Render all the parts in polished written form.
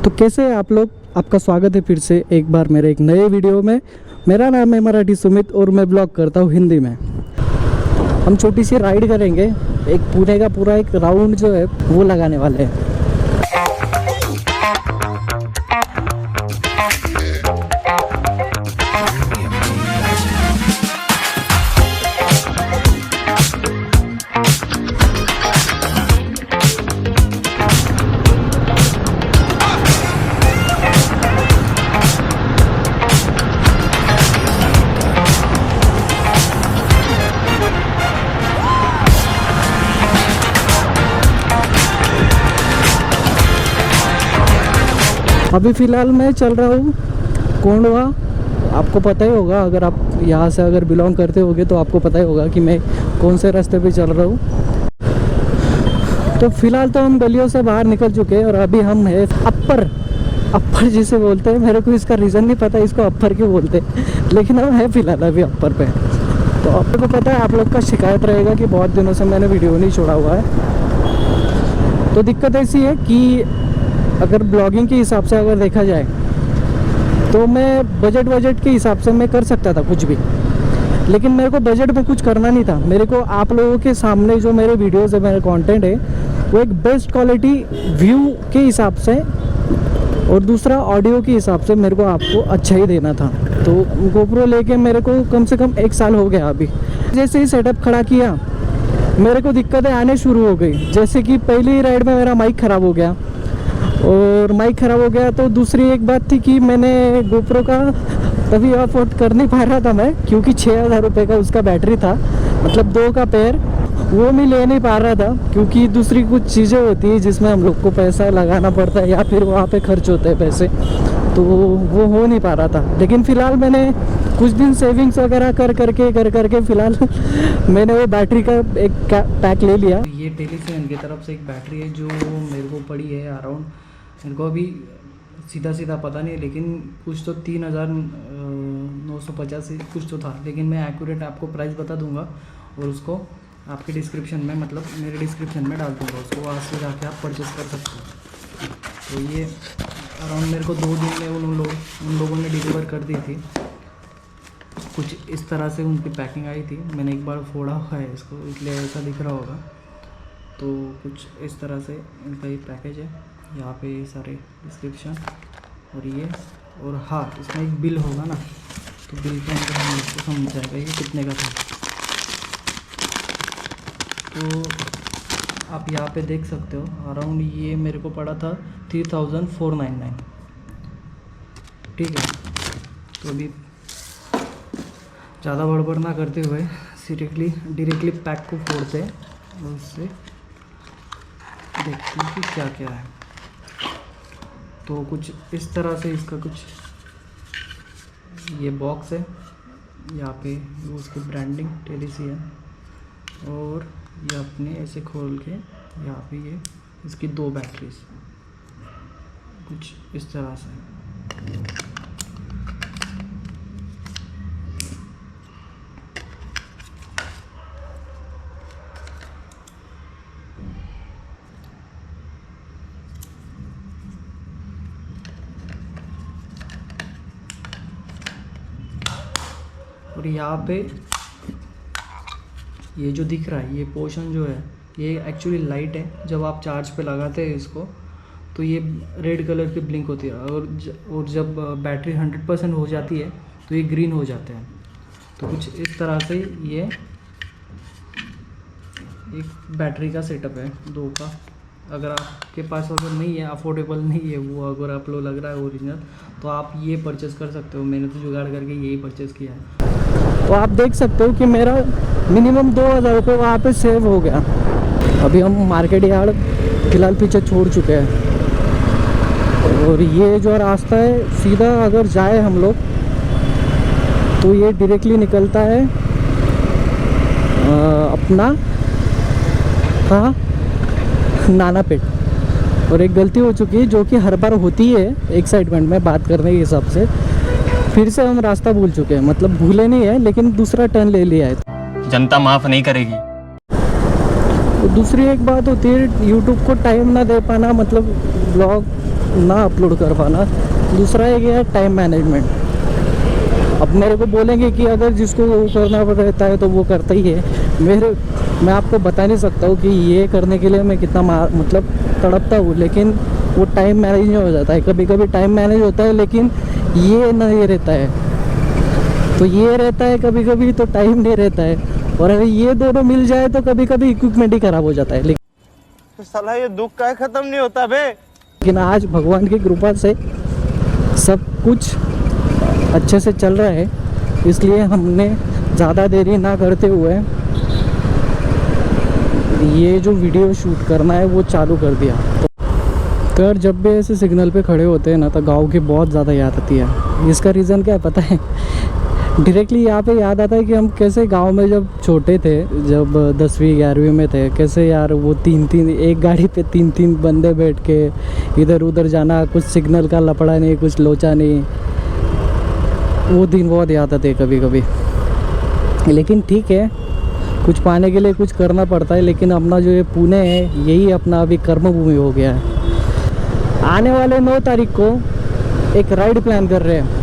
तो कैसे हैं आप लोग। आपका स्वागत है फिर से एक बार मेरे एक नए वीडियो में। मेरा नाम है मराठी सुमित और मैं ब्लॉग करता हूँ हिंदी में। हम छोटी सी राइड करेंगे, एक पुणे का पूरा एक राउंड जो है वो लगाने वाले हैं। अभी फ़िलहाल मैं चल रहा हूँ कोंडवा। आपको पता ही होगा, अगर आप यहाँ से अगर बिलोंग करते होगे तो आपको पता ही होगा कि मैं कौन से रास्ते पे चल रहा हूँ। तो फ़िलहाल तो हम गलियों से बाहर निकल चुके हैं और अभी हम है अपर जिसे बोलते हैं। मेरे को इसका रीज़न नहीं पता इसको अपर क्यों बोलते हैं, लेकिन हम है फ़िलहाल अभी अपर पे। तो आपको पता है, आप लोग का शिकायत रहेगा कि बहुत दिनों से मैंने वीडियो नहीं छोड़ा हुआ है। तो दिक्कत ऐसी है कि अगर ब्लॉगिंग के हिसाब से अगर देखा जाए तो मैं बजट के हिसाब से मैं कर सकता था कुछ भी, लेकिन मेरे को बजट में कुछ करना नहीं था। मेरे को आप लोगों के सामने जो मेरे वीडियोस है, मेरे कंटेंट है, वो एक बेस्ट क्वालिटी व्यू के हिसाब से और दूसरा ऑडियो के हिसाब से मेरे को आपको अच्छा ही देना था। तो GoPro लेके मेरे को कम से कम 1 साल हो गया। अभी जैसे ही सेटअप खड़ा किया मेरे को दिक्कतें आने शुरू हो गई। जैसे कि पहली राइड में मेरा माइक ख़राब हो गया, और माइक ख़राब हो गया तो दूसरी एक बात थी कि मैंने GoPro का तभी अफोर्ड कर नहीं पा रहा था मैं, क्योंकि 6000 रुपये का उसका बैटरी था, मतलब 2 का पेयर, वो मैं ले नहीं पा रहा था। क्योंकि दूसरी कुछ चीज़ें होती है जिसमें हम लोग को पैसा लगाना पड़ता है या फिर वहाँ पे खर्च होते हैं पैसे, तो वो हो नहीं पा रहा था। लेकिन फ़िलहाल मैंने कुछ दिन सेविंग्स वगैरह कर करके फ़िलहाल मैंने वो बैटरी का एक पैक ले लिया। ये टेलीसियन की तरफ से एक बैटरी है जो मेरे को पड़ी है अराउंड, मेरे को अभी सीधा पता नहीं, लेकिन कुछ तो 3950 कुछ तो था, लेकिन मैं एक्यूरेट आपको प्राइस बता दूंगा और उसको आपके डिस्क्रिप्शन में, मतलब मेरे डिस्क्रिप्शन में डाल दूंगा, उसको वहाँ से जाके आप परचेस कर सकते हो। तो ये अराउंड मेरे को 2 दिन में उन लोगों ने डिलीवर कर दी थी। कुछ इस तरह से उनकी पैकिंग आई थी। मैंने एक बार फोड़ा हुआ है इसको, इसलिए ऐसा दिख रहा होगा। तो कुछ इस तरह से इनका ये पैकेज है। यहाँ पे ये सारे डिस्क्रिप्शन और ये, और हाँ, इसमें एक बिल होगा ना, तो बिल के अंदर हम इसको समझ जाएगा ये कितने का था। तो आप यहाँ पे देख सकते हो अराउंड ये मेरे को पड़ा था 3499। ठीक है, तो अभी ज़्यादा बड़बड़ ना करते हुए डायरेक्टली पैक को फोड़ते हैं और उससे देखते हैं कि क्या क्या है। तो कुछ इस तरह से इसका कुछ ये बॉक्स है, यहाँ पे उसकी ब्रांडिंग टेलीसियन, और ये अपने ऐसे खोल के यहाँ पे ये इसकी 2 बैटरीज कुछ इस तरह से। और यहाँ पे ये जो दिख रहा है, ये पोर्शन जो है, ये एक्चुअली लाइट है। जब आप चार्ज पे लगाते हैं इसको तो ये रेड कलर की ब्लिंक होती है, और जब बैटरी 100% हो जाती है तो ये ग्रीन हो जाते हैं। तो कुछ इस तरह से ये एक बैटरी का सेटअप है 2 का। अगर आपके पास अगर नहीं है, अफोर्डेबल नहीं है वो, अगर आप लोग लग रहा है ओरिजिनल, तो आप ये परचेज़ कर सकते हो। मैंने तो जुगाड़ करके यही परचेज़ किया है। तो आप देख सकते हो कि मेरा मिनिमम 2000 रुपये वहाँ पे सेव हो गया। अभी हम मार्केट यार्ड फ़िलहाल पीछे छोड़ चुके हैं, और ये जो रास्ता है सीधा अगर जाए हम लोग तो ये डायरेक्टली निकलता है अपना कहाँ, नानापेट। और एक गलती हो चुकी है जो कि हर बार होती है एक्साइटमेंट में बात करने के हिसाब से, फिर से हम रास्ता भूल चुके हैं। मतलब भूले नहीं है, लेकिन दूसरा टर्न ले लिया है। जनता माफ़ नहीं करेगी। तो दूसरी एक बात होती है यूट्यूब को टाइम ना दे पाना, मतलब ब्लॉग ना अपलोड कर पाना। दूसरा एक है टाइम मैनेजमेंट। अब मेरे को बोलेंगे कि अगर जिसको वो करना रहता है तो वो करता ही है। मैं आपको बता नहीं सकता हूँ कि ये करने के लिए मैं कितना मतलब तड़पता हूँ, लेकिन वो टाइम मैनेज नहीं हो जाता है। कभी कभी टाइम मैनेज होता है लेकिन ये नहीं रहता है, तो ये रहता है कभी कभी, तो टाइम नहीं रहता है। और अगर ये दोनों मिल जाए तो कभी कभी इक्विपमेंट ही ख़राब हो जाता है। लेकिन तो साला ये दुख का खत्म नहीं होता बे। लेकिन आज भगवान की कृपा से सब कुछ अच्छे से चल रहा है, इसलिए हमने ज़्यादा देरी ना करते हुए ये जो वीडियो शूट करना है वो चालू कर दिया। तो यार जब भी ऐसे सिग्नल पे खड़े होते हैं ना तो गांव की बहुत ज़्यादा याद आती है। इसका रीज़न क्या है पता है? डायरेक्टली यहाँ पे याद आता है कि हम कैसे गांव में जब छोटे थे, जब 10वीं 11वीं में थे, कैसे यार वो एक गाड़ी पे 3 बंदे बैठ के इधर उधर जाना, कुछ सिग्नल का लपड़ा नहीं, कुछ लोचा नहीं। वो दिन बहुत याद आते हैं कभी कभी। लेकिन ठीक है, कुछ पाने के लिए कुछ करना पड़ता है। लेकिन अपना जो ये पुणे है यही अपना अभी कर्मभूमि हो गया है। आने वाले 9 तारीख को एक राइड प्लान कर रहे हैं।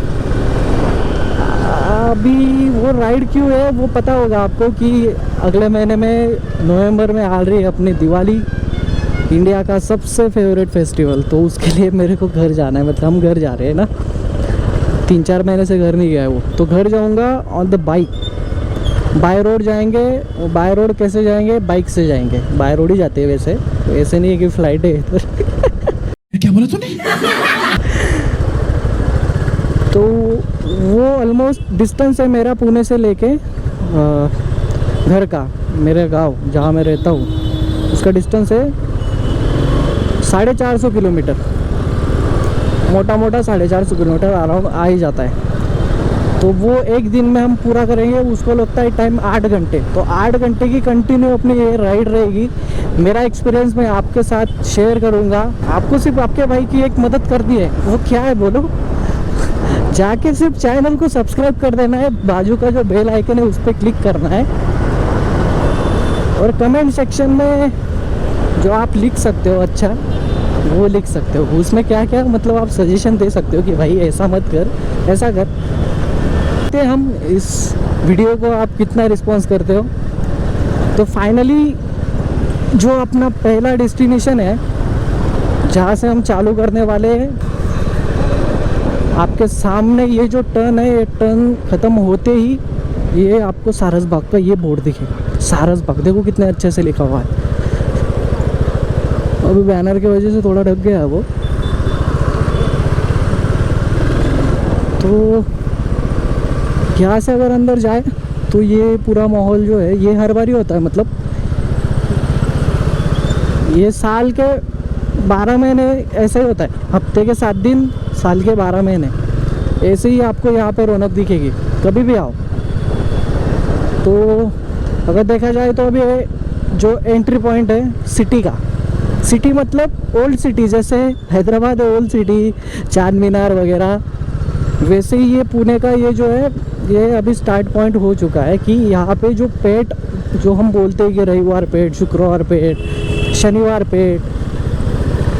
अभी वो राइड क्यों है वो पता होगा आपको कि अगले महीने में नवंबर में आ रही है अपनी दिवाली, इंडिया का सबसे फेवरेट फेस्टिवल। तो उसके लिए मेरे को घर जाना है, मतलब हम घर जा रहे हैं ना, 3-4 महीने से घर नहीं गया है वो। तो घर जाऊंगा on the bike, by road जाएंगे। बाय रोड कैसे जाएंगे? बाइक से जाएंगे। बाय रोड ही जाते हैं वैसे, तो ऐसे नहीं है कि फ्लाइट है इधर। क्या बोला तूने? तो वो ऑलमोस्ट डिस्टेंस है मेरा पुणे से लेके घर का, मेरे गांव जहाँ मैं रहता हूँ उसका डिस्टेंस है 450 किलोमीटर, मोटा मोटा 450 किलोमीटर अराउंड आ ही जाता है। तो वो एक दिन में हम पूरा करेंगे, उसको लगता है टाइम 8 घंटे। तो 8 घंटे की कंटिन्यू अपनी ये राइड रहेगी। मेरा एक्सपीरियंस मैं आपके साथ शेयर करूँगा। आपको सिर्फ आपके भाई की एक मदद करनी है, वो क्या है बोलो? जाके सिर्फ चैनल को सब्सक्राइब कर देना है, बाजू का जो बेल आइकन है उस पर क्लिक करना है, और कमेंट सेक्शन में जो आप लिख सकते हो अच्छा वो लिख सकते हो। उसमें क्या क्या मतलब आप सजेशन दे सकते हो कि भाई ऐसा मत कर, ऐसा कर। हम इस वीडियो को आप कितना रिस्पॉन्स करते हो। तो फाइनली जो अपना पहला डेस्टिनेशन है जहाँ से हम चालू करने वाले हैं, आपके सामने ये जो टर्न है, ये टर्न ख़त्म होते ही ये आपको सारसबाग का ये बोर्ड दिखेगा। सारसबाग देखो कितने अच्छे से लिखा हुआ है। अभी बैनर की वजह से थोड़ा ढक गया है वो। तो यहाँ से अगर अंदर जाए तो ये पूरा माहौल जो है ये हर बार ही होता है। मतलब ये साल के 12 महीने ऐसा ही होता है, हफ्ते के 7 दिन, साल के 12 महीने ऐसे ही आपको यहाँ पे रौनक दिखेगी कभी भी आओ। तो अगर देखा जाए तो अभी जो एंट्री पॉइंट है सिटी का, सिटी मतलब ओल्ड सिटी, जैसे हैदराबाद है ओल्ड सिटी, चार मीनार वगैरह, वैसे ही ये पुणे का ये जो है ये अभी स्टार्ट पॉइंट हो चुका है कि यहाँ पे जो पेट जो हम बोलते हैं कि रविवार पेट, शुक्रवार पेट, शनिवार पेट,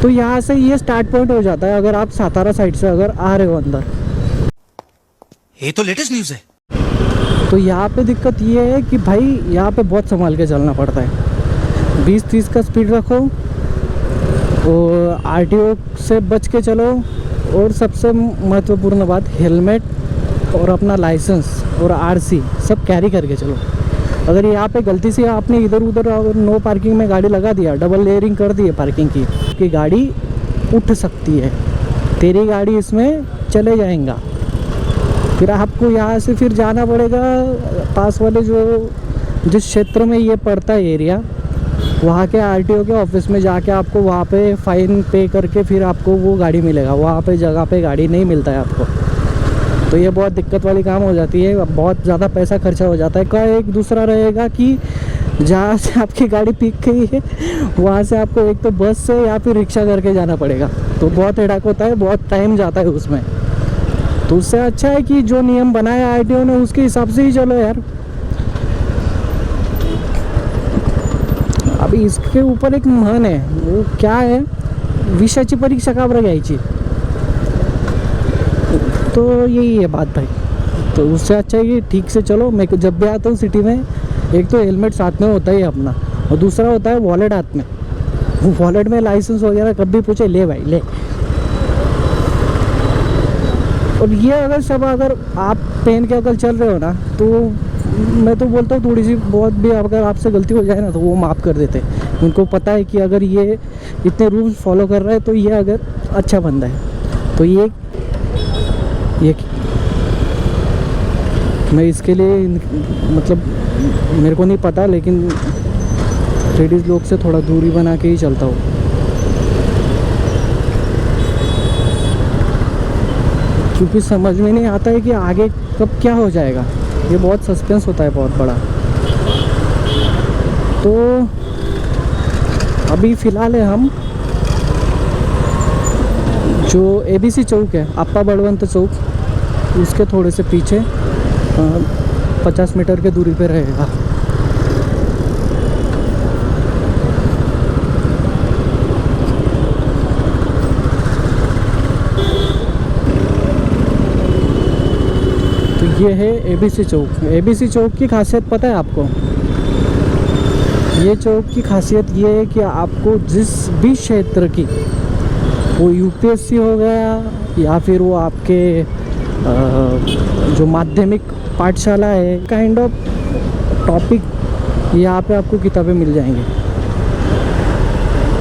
तो यहाँ से ये स्टार्ट पॉइंट हो जाता है अगर आप सातारा साइड से अगर आ रहे हो अंदर। ये तो लेटेस्ट न्यूज़ है। तो यहाँ पे दिक्कत ये है कि भाई यहाँ पे बहुत संभाल के चलना पड़ता है। 20-30 का स्पीड रखो और आरटीओ से बच के चलो, और सबसे महत्वपूर्ण बात हेलमेट और अपना लाइसेंस और आरसी सब कैरी करके चलो। अगर यहाँ पे गलती से आपने इधर उधर नो पार्किंग में गाड़ी लगा दिया, डबल लेयरिंग कर दी है पार्किंग की गाड़ी उठ सकती है, तेरी गाड़ी इसमें चले जाएगा। फिर आपको यहाँ से फिर जाना पड़ेगा पास वाले जिस क्षेत्र में ये पड़ता है एरिया, वहाँ के आरटीओ के ऑफिस में जाके आपको वहाँ पे फ़ाइन पे करके फिर आपको वो गाड़ी मिलेगा। वहाँ पे जगह पे गाड़ी नहीं मिलता है आपको, तो ये बहुत दिक्कत वाली काम हो जाती है। बहुत ज़्यादा पैसा खर्चा हो जाता है। का एक दूसरा रहेगा कि जहाँ से आपकी गाड़ी पिक गई है वहाँ से आपको एक तो बस से या फिर रिक्शा करके जाना पड़ेगा, तो बहुत हेडाक होता है, बहुत टाइम जाता है उसमें। तो उससे अच्छा है कि जो नियम बनाया आरटीओ ने उसके हिसाब से ही चलो यार। अभी इसके ऊपर एक म्हन है, वो क्या है, विषयाची परीक्षा का बरं घ्यायची. तो यही है बात भाई. तो उससे अच्छा है कि ठीक से चलो. मैं जब भी आता हूँ सिटी में, एक तो हेलमेट साथ में होता ही है अपना, और दूसरा होता है वॉलेट हाथ में. वॉलेट में लाइसेंस वगैरह कभी पूछे, ले भाई ले. और ये अगर आप पहन के अगर चल रहे हो ना, तो मैं तो बोलता हूँ थोड़ी सी बहुत भी अगर आपसे गलती हो जाए ना, तो वो माफ़ कर देते हैं. उनको पता है कि अगर ये इतने रूल्स फॉलो कर रहा है तो ये अगर अच्छा बंदा है. तो ये मैं इसके लिए मतलब मेरे को नहीं पता, लेकिन लेडीज़ लोग से थोड़ा दूरी बना के ही चलता हूँ. क्योंकि समझ में नहीं आता है कि आगे कब क्या हो जाएगा. ये बहुत सस्पेंस होता है बहुत बड़ा. तो अभी फ़िलहाल है हम जो ABC चौक है, अप्पा बड़वंत चौक, उसके थोड़े से पीछे 50 मीटर के दूरी पे रहेगा. तो ये है ABC चौक. ABC चौक की खासियत पता है आपको? ये चौक की खासियत ये है कि आपको जिस भी क्षेत्र की, वो UPSC हो गया या फिर वो आपके जो माध्यमिक पाठशाला है, काइंड ऑफ टॉपिक यहाँ पे आपको किताबें मिल जाएंगी.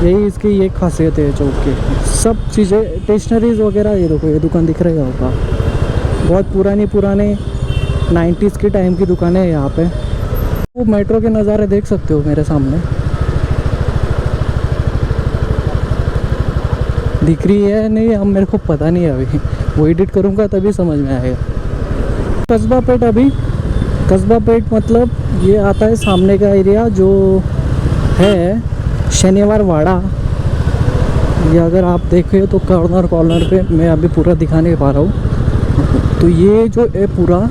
यही इसकी एक खासियत है चौक की. सब चीज़ें स्टेशनरीज वगैरह, ये देखो ये दुकान दिख रही होगा, बहुत पुराने 90s के टाइम की दुकान है यहाँ पे. वो मेट्रो के नज़ारे देख सकते हो मेरे सामने दिख रही है नहीं, हम मेरे को पता नहीं है. अभी वो एडिट करूँगा तभी समझ में आएगा. कस्बा पेट. अभी कस्बा पेट मतलब ये आता है सामने का एरिया जो है शनिवार वाड़ा. ये अगर आप देखें तो कॉर्नर पे मैं अभी पूरा दिखा नहीं पा रहा हूँ. तो ये जो है पूरा,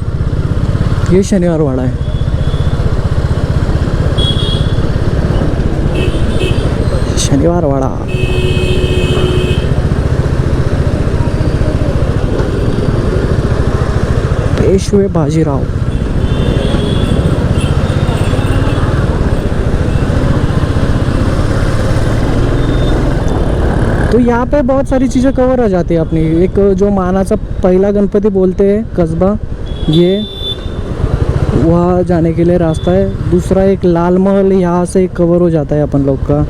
ये शनिवार वाड़ा है. शनिवार वाड़ा. पेशवे बाजीराव. तो यहाँ पे बहुत सारी चीज़ें कवर हो जाती है अपनी. एक जो मानाचा पहला गणपति बोलते हैं कस्बा, ये वहाँ जाने के लिए रास्ता है. दूसरा एक लाल महल यहाँ से कवर हो जाता है अपन लोग का.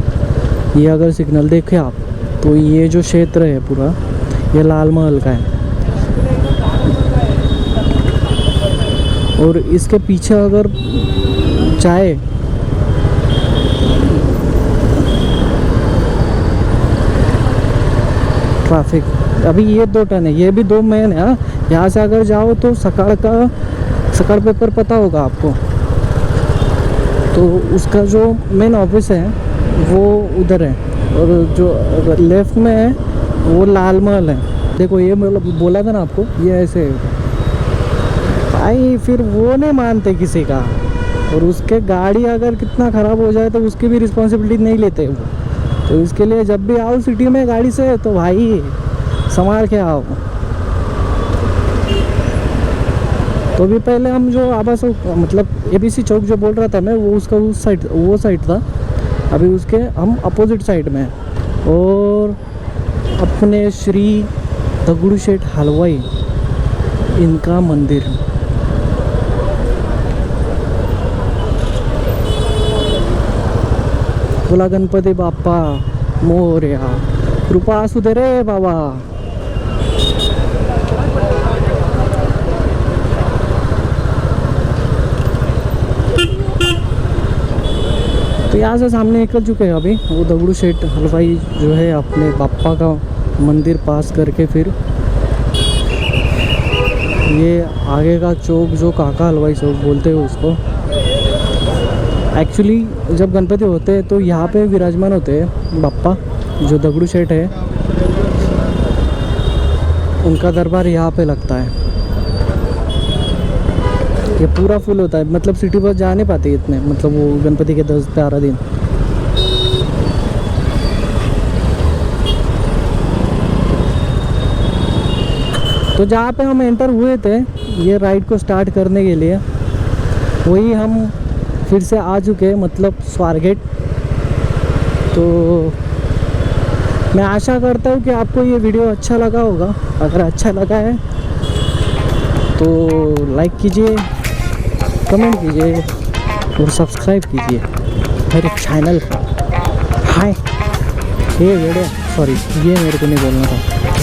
ये अगर सिग्नल देखें आप तो ये जो क्षेत्र है पूरा, ये लाल महल का है. और इसके पीछे अगर जाए ट्रैफिक, अभी ये 2 टर्न है, ये भी 2 मेन है. यहाँ से अगर जाओ तो सकाड़ पेपर पता होगा आपको, तो उसका जो मेन ऑफिस है वो उधर है. और जो लेफ्ट में है वो लाल महल है. देखो ये मतलब बोला था ना आपको, ये ऐसे भाई फिर वो नहीं मानते किसी का. और उसके गाड़ी अगर कितना ख़राब हो जाए तो उसकी भी रिस्पॉन्सिबिलिटी नहीं लेते वो. तो इसके लिए जब भी आओ सिटी में गाड़ी से तो भाई संभाल के आओ. तो भी पहले हम जो आवास मतलब ABC चौक जो बोल रहा था मैं, वो उसका वो साइड था. अभी उसके हम अपोजिट साइड में हैं. और अपने श्री दगड़ूशेठ हलवाई इनका मंदिर. बोला गणपती बाप्पा मोरया, कृपा असू दे रे बाबा. तो यहाँ से सामने निकल चुके हैं अभी. वो दगड़ूशेठ हलवाई जो है अपने बाप्पा का मंदिर पास करके फिर ये आगे का चौक जो काका हलवाई चौक बोलते हैं उसको. एक्चुअली जब गणपति होते हैं तो यहाँ पे विराजमान होते हैं बाप्पा. जो दगड़ूशेठ है उनका दरबार यहाँ पे लगता है. ये पूरा फुल होता है, मतलब सिटी बस जा नहीं पाती इतने, मतलब वो गणपति के 10-12 दिन. तो जहाँ पे हम एंटर हुए थे ये राइड को स्टार्ट करने के लिए, वही हम फिर से आ चुके हैं, मतलब स्वारगेट। तो मैं आशा करता हूँ कि आपको ये वीडियो अच्छा लगा होगा। अगर अच्छा लगा है तो लाइक कीजिए, कमेंट कीजिए और सब्सक्राइब कीजिए मेरे चैनल को। हाय ये वीडियो, सॉरी ये मेरे को नहीं बोलना था।